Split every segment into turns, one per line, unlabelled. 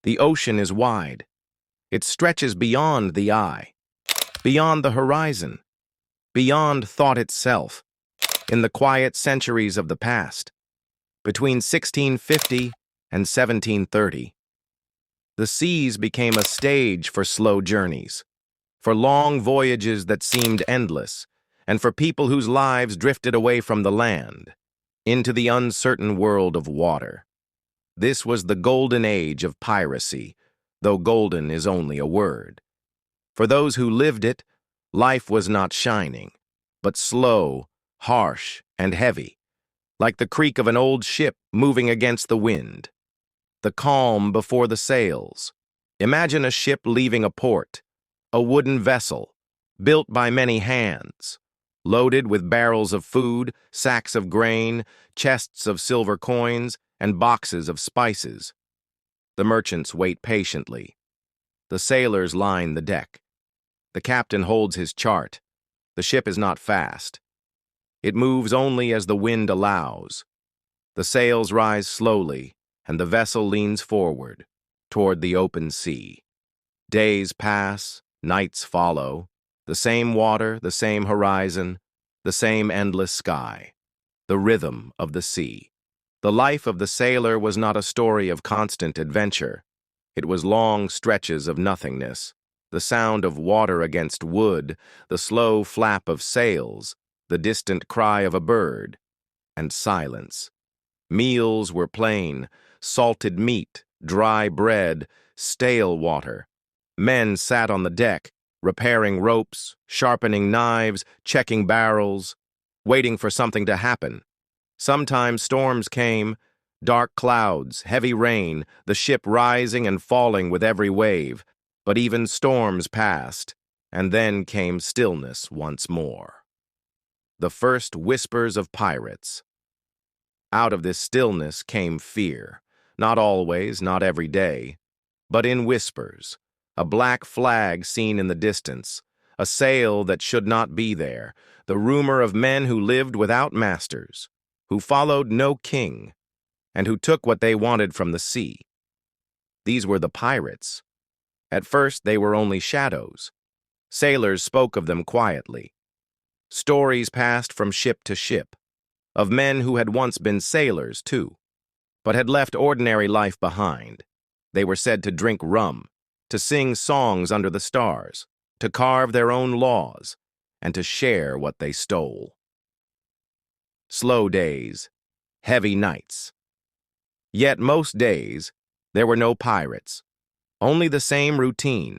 The ocean is wide. It stretches beyond the eye, beyond the horizon, beyond thought itself. In the quiet centuries of the past, between 1650 and 1730, the seas became a stage for slow journeys, for long voyages that seemed endless, and for people whose lives drifted away from the land into the uncertain world of water. This was the Golden Age of Piracy, though golden is only a word. For those who lived it, life was not shining, but slow, harsh, and heavy, like the creak of an old ship moving against the wind. The calm before the sails. Imagine a ship leaving a port, a wooden vessel, built by many hands, loaded with barrels of food, sacks of grain, chests of silver coins, and boxes of spices. The merchants wait patiently. The sailors line the deck. The captain holds his chart. The ship is not fast. It moves only as the wind allows. The sails rise slowly, and the vessel leans forward, toward the open sea. Days pass, nights follow, the same water, the same horizon, the same endless sky, the rhythm of the sea. The life of the sailor was not a story of constant adventure. It was long stretches of nothingness, the sound of water against wood, the slow flap of sails, the distant cry of a bird, and silence. Meals were plain, salted meat, dry bread, stale water. Men sat on the deck, repairing ropes, sharpening knives, checking barrels, waiting for something to happen. Sometimes storms came, dark clouds, heavy rain, the ship rising and falling with every wave. But even storms passed, and then came stillness once more. The first whispers of pirates. Out of this stillness came fear, not always, not every day, but in whispers. A black flag seen in the distance, a sail that should not be there, the rumor of men who lived without masters, who followed no king, and who took what they wanted from the sea. These were the pirates. At first they were only shadows. Sailors spoke of them quietly. Stories passed from ship to ship, of men who had once been sailors, too, but had left ordinary life behind. They were said to drink rum, to sing songs under the stars, to carve their own laws, and to share what they stole. Slow days, heavy nights. Yet most days, there were no pirates. Only the same routine,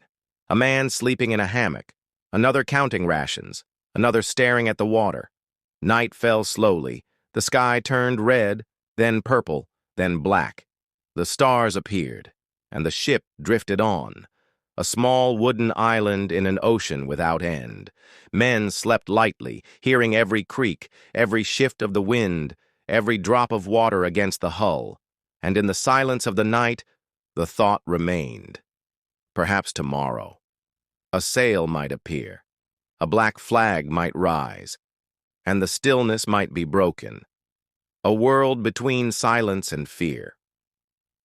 a man sleeping in a hammock, another counting rations, another staring at the water. Night fell slowly. The sky turned red, then purple, then black. The stars appeared, and the ship drifted on, a small wooden island in an ocean without end. Men slept lightly, hearing every creak, every shift of the wind, every drop of water against the hull. And in the silence of the night, the thought remained. Perhaps tomorrow. A sail might appear. A black flag might rise, and the stillness might be broken. A world between silence and fear.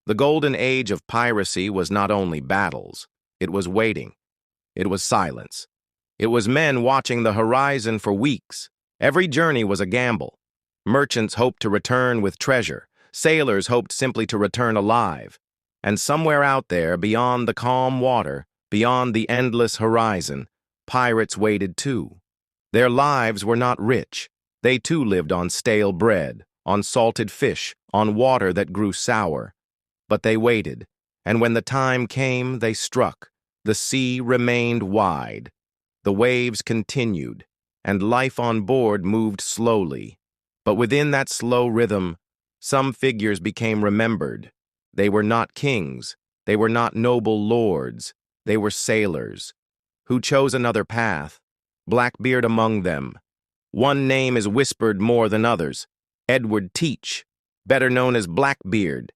The Golden Age of Piracy was not only battles, it was waiting. It was silence. It was men watching the horizon for weeks. Every journey was a gamble. Merchants hoped to return with treasure. Sailors hoped simply to return alive. And somewhere out there, beyond the calm water, beyond the endless horizon, pirates waited too. Their lives were not rich. They too lived on stale bread, on salted fish, on water that grew sour. But they waited, and when the time came, they struck. The sea remained wide. The waves continued, and life on board moved slowly. But within that slow rhythm, some figures became remembered. They were not kings. They were not noble lords. They were sailors who chose another path, Blackbeard among them. One name is whispered more than others, Edward Teach, better known as Blackbeard.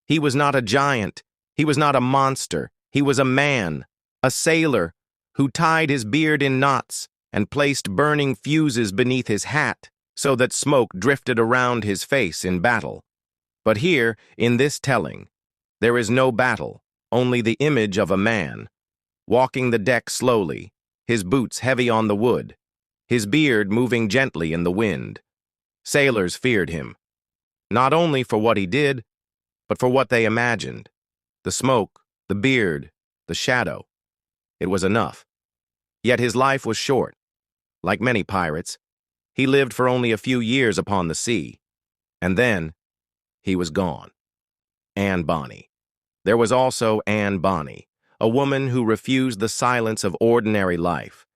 He was not a giant, he was not a monster, he was a man, a sailor, who tied his beard in knots and placed burning fuses beneath his hat so that smoke drifted around his face in battle. But here, in this telling, there is no battle, only the image of a man, walking the deck slowly, his boots heavy on the wood, his beard moving gently in the wind. Sailors feared him, not only for what he did, but for what they imagined. The smoke, the beard, the shadow. It was enough. Yet his life was short. Like many pirates, he lived for only a few years upon the sea, and then he was gone. Anne Bonny. There was also Anne Bonny, a woman who refused the silence of ordinary life.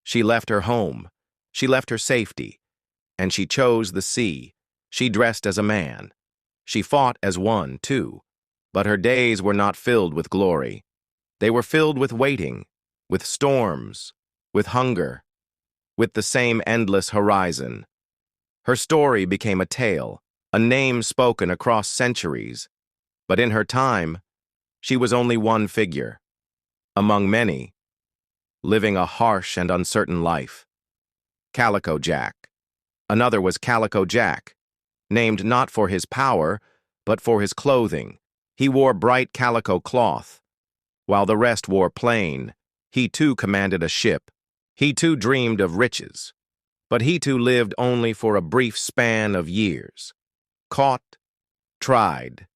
She left her home, she left her safety, and she chose the sea. She dressed as a man. She fought as one, too, but her days were not filled with glory. They were filled with waiting, with storms, with hunger, with the same endless horizon. Her story became a tale, a name spoken across centuries, but in her time, she was only one figure, among many, living a harsh and uncertain life. Calico Jack. Another was Calico Jack, named not for his power, but for his clothing. He wore bright calico cloth, while the rest wore plain. He too commanded a ship. He too dreamed of riches, but he too lived only for a brief span of years. Caught, tried,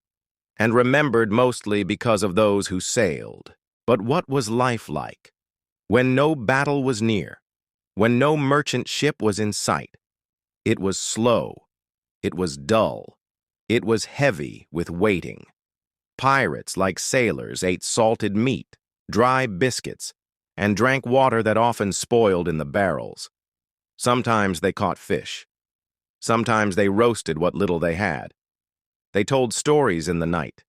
and remembered mostly because of those who sailed. But what was life like? When no battle was near, when no merchant ship was in sight, it was slow, it was dull, it was heavy with waiting. Pirates, like sailors, ate salted meat, dry biscuits, and drank water that often spoiled in the barrels. Sometimes they caught fish. Sometimes they roasted what little they had. They told stories in the night,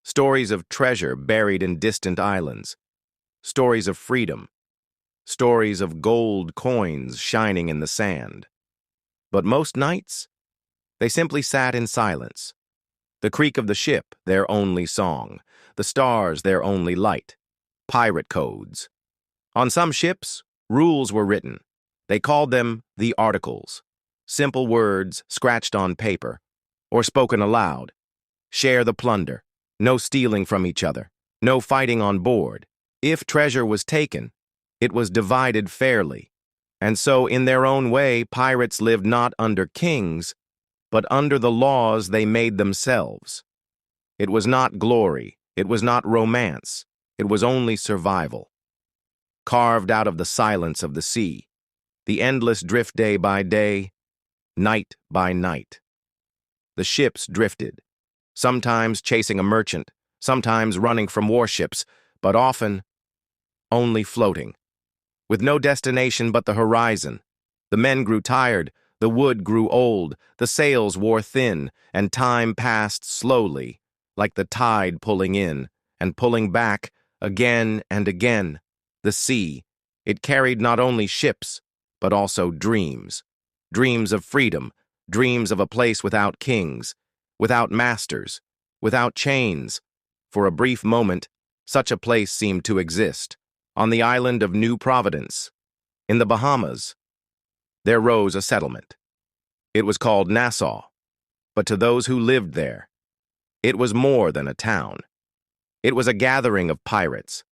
stories of treasure buried in distant islands, stories of freedom, stories of gold coins shining in the sand. But most nights, they simply sat in silence. The creak of the ship, their only song, the stars, their only light. Pirate codes. On some ships, rules were written. They called them the Articles, simple words scratched on paper, or spoken aloud. Share the plunder, no stealing from each other, no fighting on board. If treasure was taken, it was divided fairly. And so, in their own way, pirates lived not under kings, but under the laws they made themselves. It was not glory, it was not romance, it was only survival. Carved out of the silence of the sea, the endless drift day by day, night by night. The ships drifted, sometimes chasing a merchant, sometimes running from warships, but often only floating, with no destination but the horizon. The men grew tired, the wood grew old, the sails wore thin, and time passed slowly, like the tide pulling in and pulling back again and again. The sea, it carried not only ships, but also dreams. Dreams of freedom, dreams of a place without kings, without masters, without chains. For a brief moment, such a place seemed to exist. On the island of New Providence, in the Bahamas, there rose a settlement. It was called Nassau, but to those who lived there, it was more than a town. It was a gathering of pirates,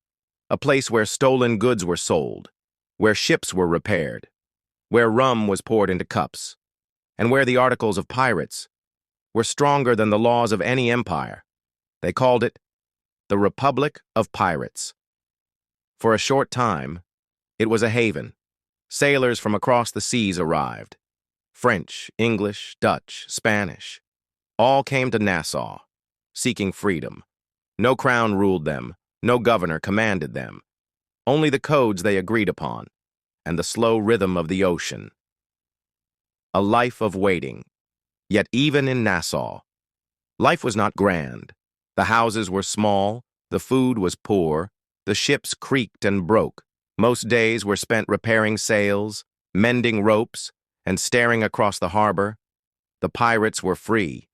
a place where stolen goods were sold, where ships were repaired, where rum was poured into cups, and where the articles of pirates were stronger than the laws of any empire. They called it the Republic of Pirates. For a short time, it was a haven. Sailors from across the seas arrived. French, English, Dutch, Spanish. All came to Nassau, seeking freedom. No crown ruled them, no governor commanded them. Only the codes they agreed upon, and the slow rhythm of the ocean. A life of waiting. Yet even in Nassau, life was not grand. The houses were small, the food was poor, the ships creaked and broke. Most days were spent repairing sails, mending ropes, and staring across the harbor. The pirates were free.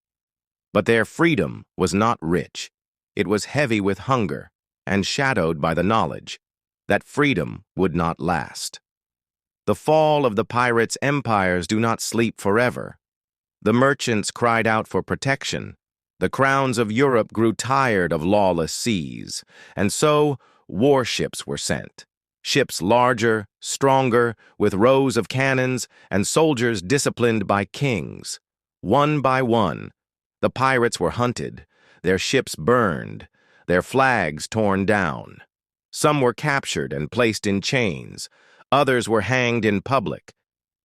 But their freedom was not rich. It was heavy with hunger and shadowed by the knowledge that freedom would not last. The fall of the pirates' empires do not sleep forever. The merchants cried out for protection, The crowns of Europe grew tired of lawless seas, and so warships were sent. Ships larger, stronger, with rows of cannons and soldiers disciplined by kings. One by one, the pirates were hunted, their ships burned, their flags torn down. Some were captured and placed in chains. Others were hanged in public,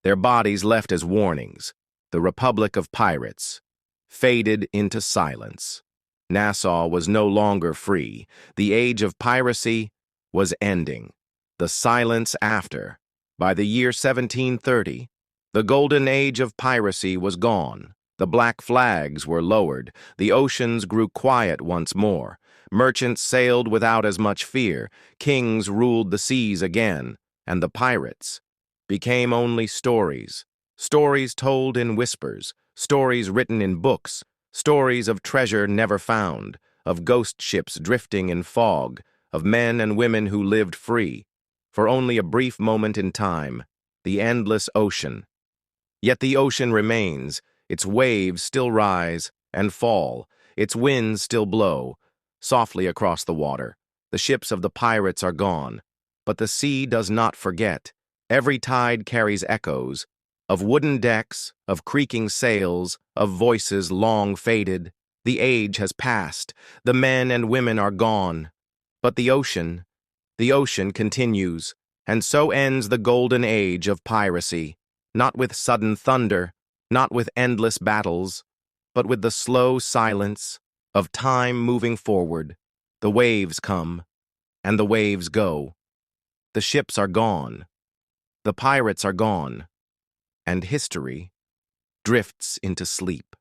their bodies left as warnings. The Republic of Pirates faded into silence. Nassau was no longer free. The age of piracy was ending. The silence after. By the year 1730, the golden age of piracy was gone. The black flags were lowered. The oceans grew quiet once more. Merchants sailed without as much fear. Kings ruled the seas again. And the pirates became only stories. Stories told in whispers. Stories written in books. Stories of treasure never found. Of ghost ships drifting in fog. Of men and women who lived free. For only a brief moment in time. The endless ocean. Yet the ocean remains. Its waves still rise and fall. Its winds still blow softly across the water. The ships of the pirates are gone. But the sea does not forget. Every tide carries echoes of wooden decks, of creaking sails, of voices long faded. The age has passed. The men and women are gone. But the ocean continues. And so ends the golden age of piracy. Not with sudden thunder, not with endless battles, but with the slow silence of time moving forward. The waves come, and the waves go. The ships are gone. The pirates are gone. And history drifts into sleep.